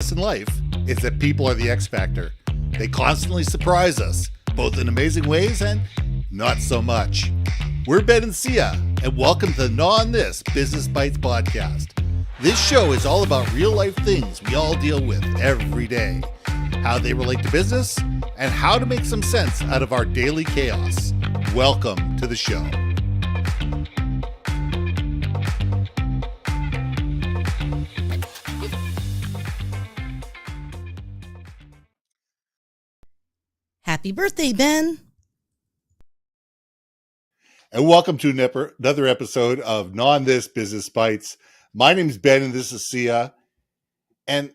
In life is that people are the X factor. They constantly surprise us, both in amazing ways and not so much. We're Ben and Syya, and welcome to the Gnaw on This Business Bites podcast. This show is all about real life things we all deal with every day, how they relate to business, and how to make some sense out of our daily chaos. Welcome to the show. Happy birthday, Ben. And welcome to another episode of Gnaw on This Business Bites. My name is Ben and this is Syya. And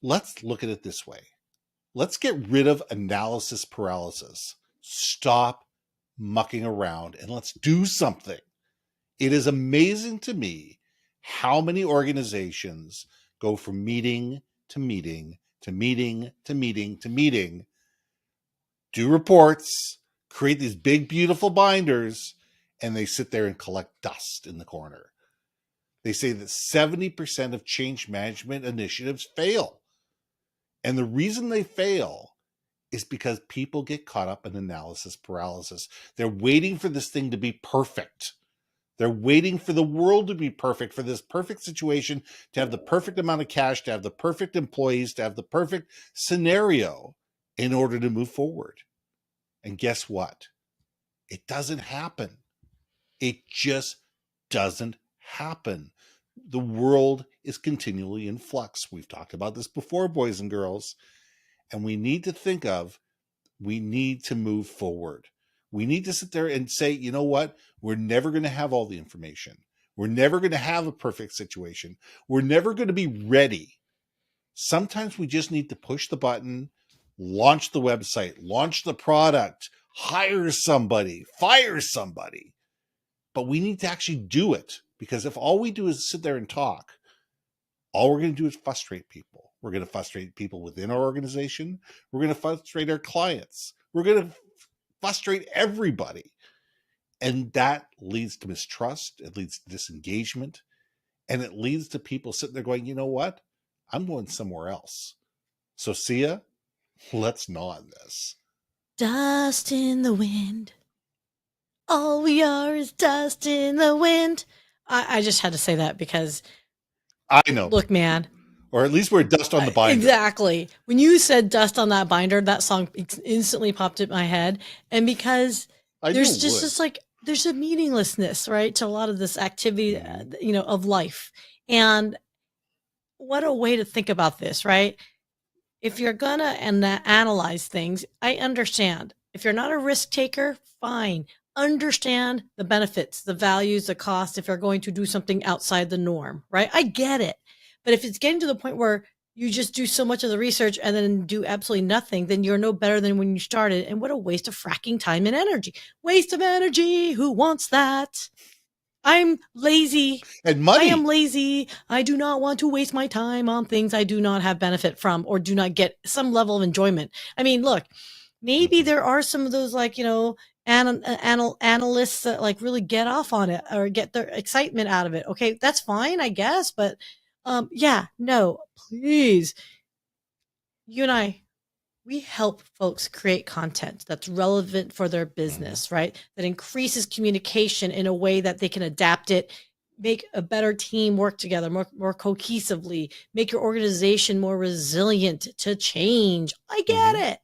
let's look at it this way. Let's get rid of analysis paralysis. Stop mucking around and let's do something. It is amazing to me how many organizations go from meeting to meeting to meeting to meeting to meeting, do reports, create these big, beautiful binders, and they sit there and collect dust in the corner. They say that 70% of change management initiatives fail. And the reason they fail is because people get caught up in analysis paralysis. They're waiting for this thing to be perfect. They're waiting for the world to be perfect, for this perfect situation, to have the perfect amount of cash, to have the perfect employees, to have the perfect scenario in order to move forward. And guess what? It doesn't happen. It just doesn't happen. The world is continually in flux. We've talked about this before, boys and girls. And we need to move forward. We need to sit there and say, you know what? We're never going to have all the information. We're never going to have a perfect situation. We're never going to be ready. Sometimes we just need to push the button, launch the website, launch the product, hire somebody, fire somebody. But we need to actually do it, because if all we do is sit there and talk, all we're going to do is frustrate people. We're going to frustrate people within our organization. We're going to frustrate our clients. We're going to frustrate everybody. And that leads to mistrust. It leads to disengagement. And it leads to people sitting there going, you know what? I'm going somewhere else. So Syya, let's gnaw on this. Dust in the wind. All we are is dust in the wind. I just had to say that because I know. Look, man. Or at least we're dust on the binder. Exactly. When you said dust on that binder, that song instantly popped in my head. And because there's there's a meaninglessness, right, to a lot of this activity, of life. And what a way to think about this, right? If you're going to analyze things, I understand. If you're not a risk taker, fine. Understand the benefits, the values, the cost if you're going to do something outside the norm, right? I get it. But if it's getting to the point where you just do so much of the research and then do absolutely nothing, then you're no better than when you started. And what a waste of fracking time and energy. Waste of energy. Who wants that? I'm lazy. And money. I am lazy. I do not want to waste my time on things I do not have benefit from or do not get some level of enjoyment. I mean, look, maybe there are some of those analysts that really get off on it or get their excitement out of it. Okay, that's fine, I guess. But no, please. You and I, we help folks create content that's relevant for their business, right? That increases communication in a way that they can adapt it, make a better team work together more cohesively, make your organization more resilient to change. I get it.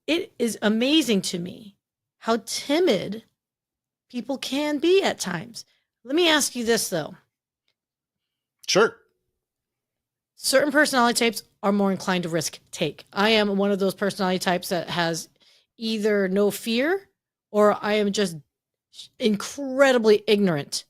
It is amazing to me how timid people can be at times. Let me ask you this, though. Sure. Certain personality types are more inclined to risk take. I am one of those personality types that has either no fear or I am just incredibly ignorant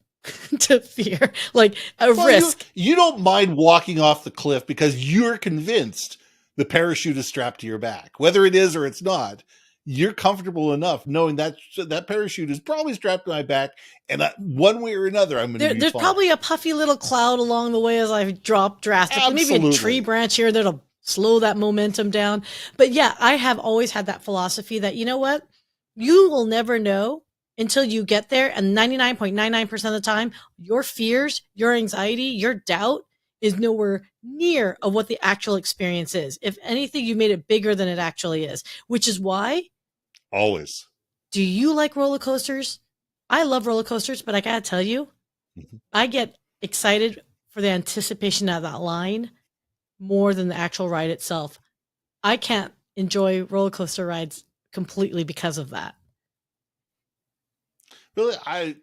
to fear, risk. You don't mind walking off the cliff because you're convinced the parachute is strapped to your back. Whether it is or it's not, you're comfortable enough knowing that that parachute is probably strapped to my back, and one way or another, I'm going to be There's fine. probably a puffy little cloud along the way as I drop drastically. Absolutely. Maybe a tree branch here that'll slow that momentum down. But yeah, I have always had that philosophy that, you know what? You will never know until you get there. And 99.99% of the time, your fears, your anxiety, your doubt is nowhere near of what the actual experience is. If anything, you made it bigger than it actually is, which is why. Always. Do you like roller coasters? I love roller coasters, but I gotta tell you, I get excited for the anticipation of that line more than the actual ride itself. I can't enjoy roller coaster rides completely because of that. Really,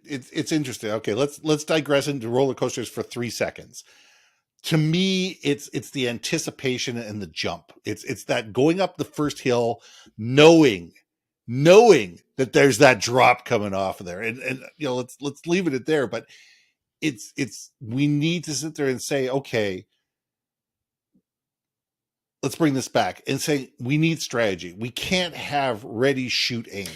it's interesting. Okay, let's digress into roller coasters for 3 seconds. To me, it's the anticipation and the jump. It's that going up the first hill, knowing that there's that drop coming off of there. And let's leave it at there. But it's we need to sit there and say, okay, let's bring this back and say we need strategy. We can't have ready, shoot, aim.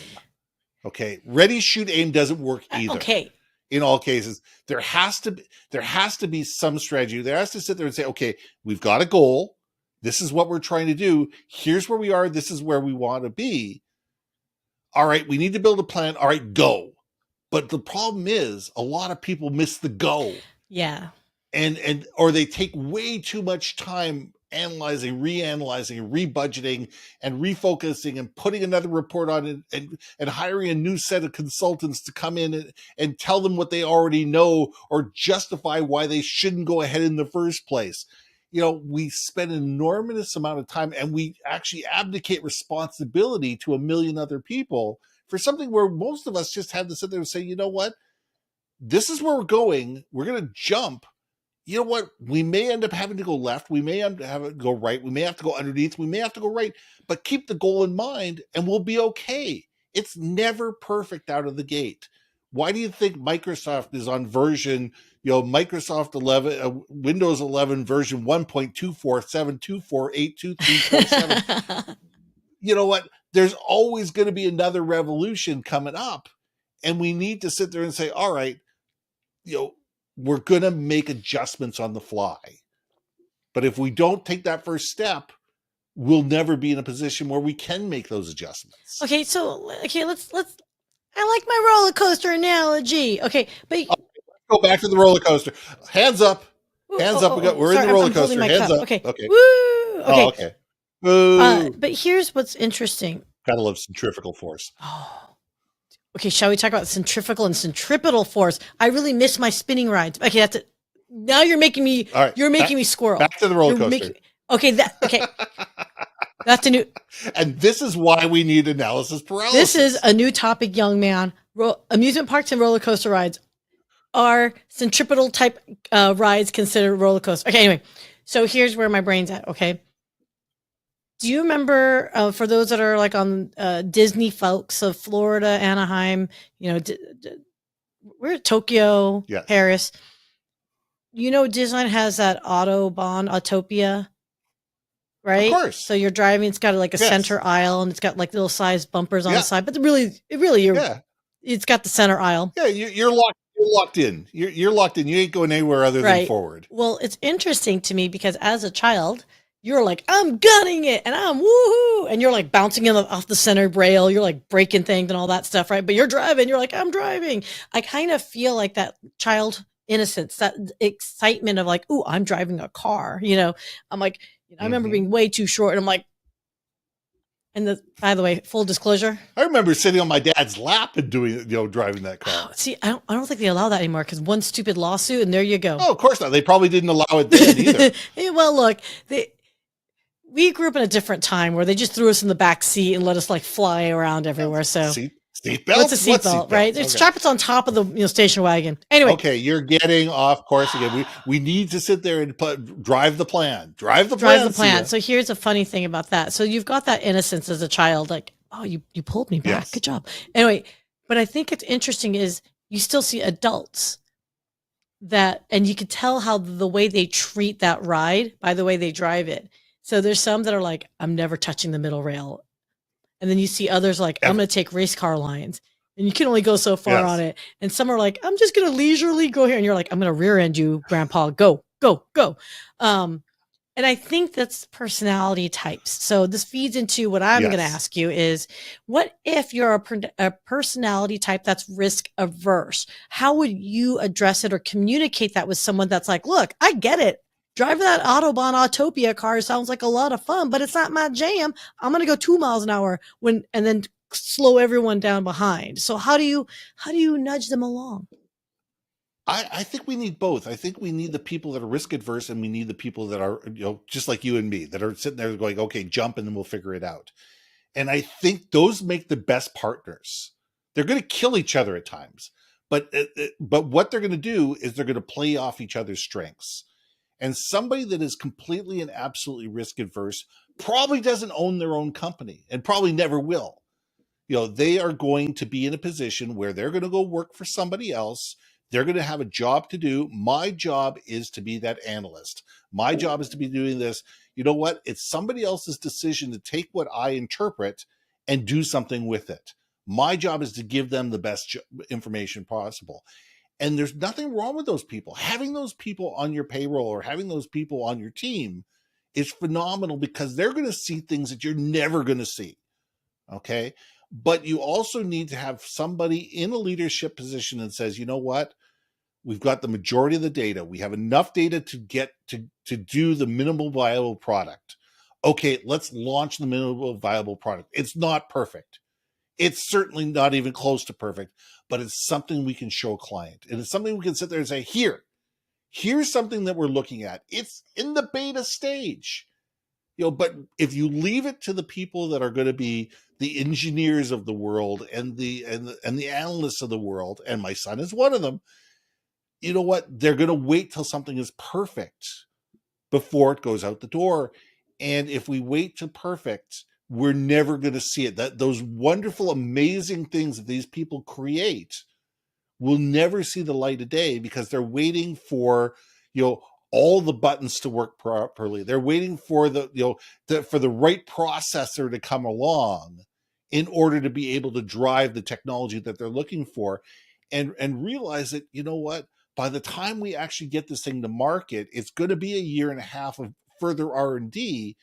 Okay, ready, shoot, aim doesn't work either. Okay. In all cases, there has to be some strategy. There has to sit there and say, okay, we've got a goal. This is what we're trying to do. Here's where we are. This is where we want to be. All right, we need to build a plan. All right, go. But the problem is a lot of people miss the go. Yeah. Or they take way too much time analyzing, reanalyzing, rebudgeting, and refocusing, and putting another report on it, and hiring a new set of consultants to come in and tell them what they already know or justify why they shouldn't go ahead in the first place. We spend an enormous amount of time, and we actually abdicate responsibility to a million other people for something where most of us just have to sit there and say, you know what? This is where we're going. We're going to jump. You know what? We may end up having to go left. We may have to go right. We may have to go underneath. We may have to go right, but keep the goal in mind and we'll be okay. It's never perfect out of the gate. Why do you think Microsoft is on version, Microsoft 11, Windows 11 version 1.24724822347? You know what? There's always going to be another revolution coming up. And we need to sit there and say, all right, we're going to make adjustments on the fly. But if we don't take that first step, we'll never be in a position where we can make those adjustments. Okay, let's I like my roller coaster analogy. Okay, but let's go back to the roller coaster. Hands up. Hands up. We're in the roller coaster. Hands up. Okay. Okay. Woo! Okay. Okay. Woo! But here's what's interesting. Gotta love centrifugal force. Oh. Okay, shall we talk about centrifugal and centripetal force? I really miss my spinning rides. Okay, that's it. Now you're making me. All right, you're making me squirrel. Back to the roller coaster. Okay. That's a new. And this is why we need analysis paralysis. This is a new topic, young man. Amusement parks and roller coaster rides are centripetal type rides considered roller coaster. Okay, anyway, so here's where my brain's at. Okay. Do you remember, for those that are like on Disney folks of Florida, Anaheim, we're at Tokyo, yes. Paris. Disneyland has that Autobahn, Autopia, right? Of course. So you're driving, it's got like a center aisle, and it's got like little sized bumpers on the side, but it's got the center aisle. Yeah, you're locked in. You're locked in. You ain't going anywhere other than forward. Well, it's interesting to me because as a child, you're like, I'm gunning it and I'm woohoo. And you're like bouncing off the center rail. You're like breaking things and all that stuff, right? But you're driving. You're like, I'm driving. I kind of feel like that child innocence, that excitement of like, ooh, I'm driving a car. I'm like, I remember being way too short. And I'm like, by the way, full disclosure, I remember sitting on my dad's lap and driving that car. See, I don't think they allow that anymore because one stupid lawsuit and there you go. Oh, of course not. They probably didn't allow it then either. Well, look, we grew up in a different time where they just threw us in the back seat and let us like fly around everywhere. So seatbelt. What's a seatbelt, right? They strap it on top of the station wagon. Anyway, okay, you're getting off course again. We need to sit there and drive the plan. Drive the plan. So here's a funny thing about that. So you've got that innocence as a child, like, oh, you pulled me back. Yes. Good job. Anyway, but I think it's interesting is you still see adults and you could tell how the way they treat that ride by the way they drive it. So there's some that are like, I'm never touching the middle rail. And then you see others like, I'm going to take race car lines. And you can only go so far on it. And some are like, I'm just going to leisurely go here. And you're like, I'm going to rear end you, Grandpa. Go, go, go. And I think that's personality types. So this feeds into what I'm going to ask you is, what if you're a personality type that's risk averse? How would you address it or communicate that with someone that's like, look, I get it. driving that Autobahn Autopia car sounds like a lot of fun, but it's not my jam. I'm going to go 2 miles an hour and then slow everyone down behind. So how do you nudge them along? I think we need both. I think we need the people that are risk adverse, and we need the people that are, just like you and me, that are sitting there going, okay, jump and then we'll figure it out. And I think those make the best partners. They're going to kill each other at times, but what they're going to do is they're going to play off each other's strengths. And somebody that is completely and absolutely risk adverse probably doesn't own their own company and probably never will. They are going to be in a position where they're going to go work for somebody else. They're going to have a job to do. My job is to be that analyst. My job is to be doing this. You know what? It's somebody else's decision to take what I interpret and do something with it. My job is to give them the best information possible. And there's nothing wrong with those people. Having those people on your payroll or having those people on your team is phenomenal, because they're going to see things that you're never going to see. Okay? But you also need to have somebody in a leadership position that says, you know what? We've got the majority of the data. We have enough data to get to do the minimal viable product. Okay, let's launch the minimal viable product. It's not perfect. It's certainly not even close to perfect, but it's something we can show a client. And it's something we can sit there and say, here's something that we're looking at. It's in the beta stage. But if you leave it to the people that are going to be the engineers of the world and the analysts of the world, and my son is one of them, you know what? They're going to wait till something is perfect before it goes out the door. And if we wait to perfect, we're never going to see it. Those wonderful, amazing things that these people create will never see the light of day, because they're waiting for, all the buttons to work properly. They're waiting for for the right processor to come along in order to be able to drive the technology that they're looking for, and realize that, you know what, by the time we actually get this thing to market, it's going to be a year and a half of further R&D.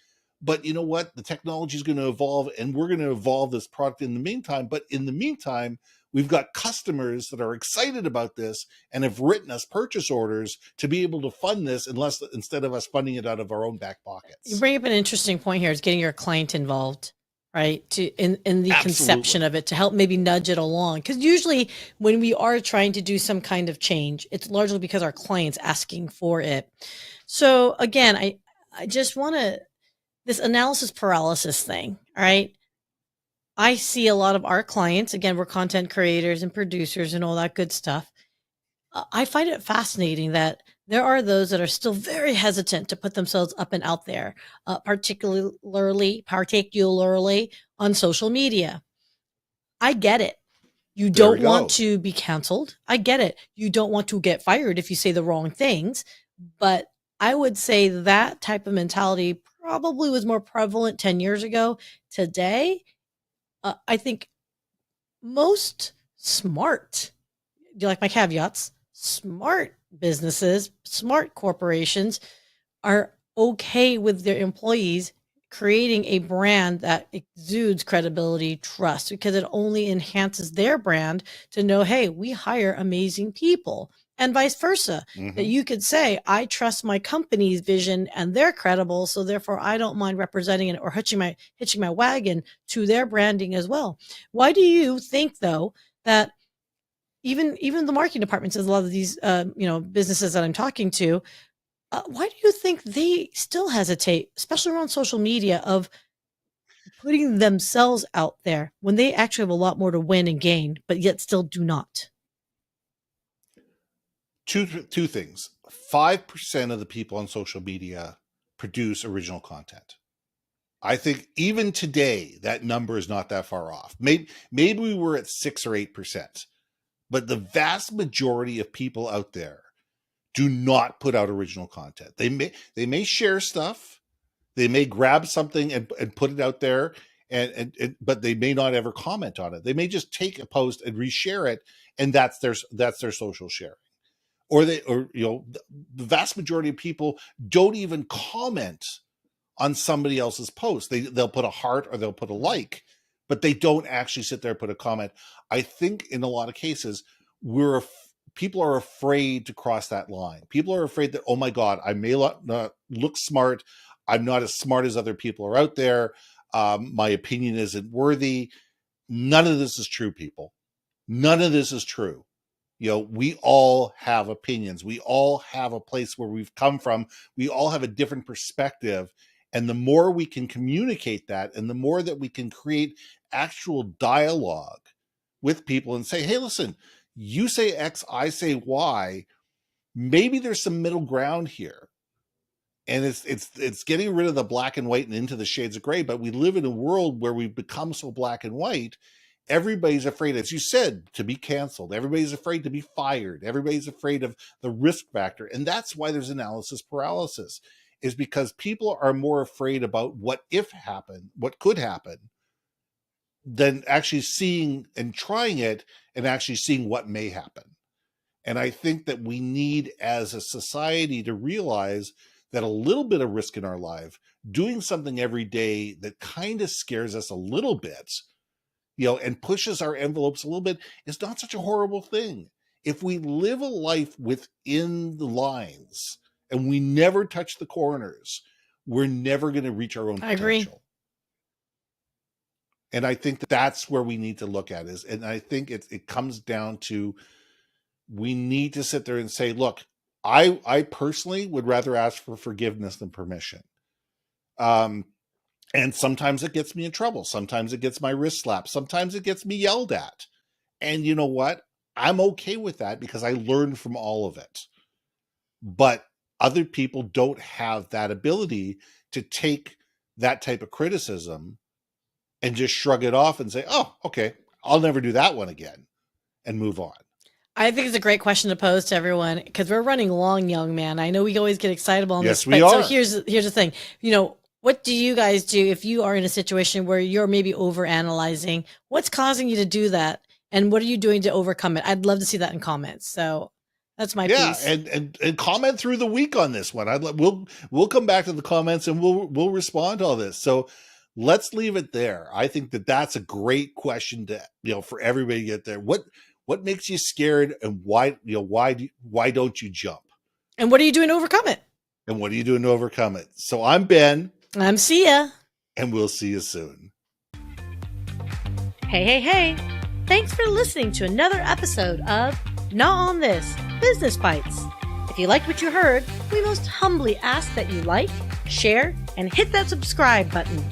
But you know what, the technology is going to evolve, and we're going to evolve this product in the meantime. But in the meantime, we've got customers that are excited about this and have written us purchase orders to be able to fund this, instead of us funding it out of our own back pockets. You bring up an interesting point here. Is getting your client involved, right? In the Absolutely. Conception of it, to help maybe nudge it along. Because usually when we are trying to do some kind of change, it's largely because our client's asking for it. So again, I just want to, this analysis paralysis thing, all right? I see a lot of our clients, again, we're content creators and producers and all that good stuff. I find it fascinating that there are those that are still very hesitant to put themselves up and out there, particularly on social media. I get it. You don't want to be canceled. I get it. You don't want to get fired if you say the wrong things. But I would say that type of mentality probably was more prevalent 10 years ago. Today, I think most smart, do you like my caveats? Smart businesses, smart corporations are okay with their employees creating a brand that exudes credibility, trust, because it only enhances their brand to know, hey, we hire amazing people, and vice versa. Mm-hmm. That you could say, I trust my company's vision and they're credible, so therefore I don't mind representing it or hitching my wagon to their branding as well. Why do you think, though, that even the marketing departments of a lot of these businesses that I'm talking to, why do you think they still hesitate, especially around social media, of putting themselves out there when they actually have a lot more to win and gain, but yet still do not? Two things. 5% of the people on social media produce original content. I think even today, that number is not that far off. Maybe we were at 6 or 8%, but the vast majority of people out there do not put out original content. They may share stuff. They may grab something and put it out there, but they may not ever comment on it. They may just take a post and reshare it, and that's their social sharing. Or the vast majority of people don't even comment on somebody else's post. They'll put a heart or they'll put a like, but they don't actually sit there and put a comment. I think in a lot of cases, we're people are afraid to cross that line. People are afraid that, oh my God, I may not look smart. I'm not as smart as other people are out there. My opinion isn't worthy. None of this is true, people. None of this is true. We all have opinions. We all have a place where we've come from. We all have a different perspective. And the more we can communicate that, and the more that we can create actual dialogue with people and say, hey, listen, you say X, I say Y, maybe there's some middle ground here. And it's getting rid of the black and white and into the shades of gray. But we live in a world where we've become so black and white. Everybody's afraid, as you said, to be canceled. Everybody's afraid to be fired. Everybody's afraid of the risk factor. And that's why there's analysis paralysis, is because people are more afraid about what could happen, than actually seeing and trying it and actually seeing what may happen. And I think that we need, as a society, to realize that a little bit of risk in our life, doing something every day that kind of scares us a little bit, and pushes our envelopes a little bit, is not such a horrible thing. If we live a life within the lines and we never touch the corners, we're never going to reach our own potential. I agree. And I think that's where we need to look at it. And I think it comes down to, we need to sit there and say, look, I personally would rather ask for forgiveness than permission. And sometimes it gets me in trouble. Sometimes it gets my wrist slapped. Sometimes it gets me yelled at. And you know what? I'm okay with that because I learned from all of it. But other people don't have that ability to take that type of criticism and just shrug it off and say, oh, okay, I'll never do that one again, and move on. I think it's a great question to pose to everyone, because we're running long, young man. I know we always get excitable on this. Yes, we are. So here's the thing. What do you guys do if you are in a situation where you're maybe overanalyzing? What's causing you to do that? And what are you doing to overcome it? I'd love to see that in comments. So that's my piece. And comment through the week on this one. We'll come back to the comments and we'll respond to all this. So let's leave it there. I think that's a great question to, for everybody to get there. What makes you scared, and why don't you jump? And what are you doing to overcome it? So I'm Ben. I'm Syya. And we'll see you soon. Hey. Thanks for listening to another episode of Gnaw on This, Business Bites. If you liked what you heard, we most humbly ask that you like, share, and hit that subscribe button.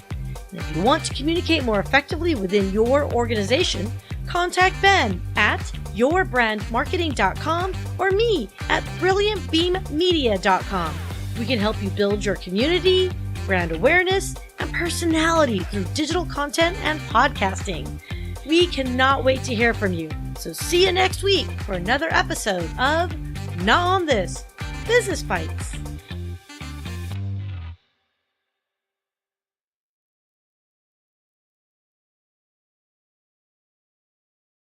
And if you want to communicate more effectively within your organization, contact Ben at yourbrandmarketing.com or me at brilliantbeammedia.com. We can help you build your community, brand awareness, and personality through digital content and podcasting. We cannot wait to hear from you. So see you next week for another episode of Gnaw on This, Business Bites.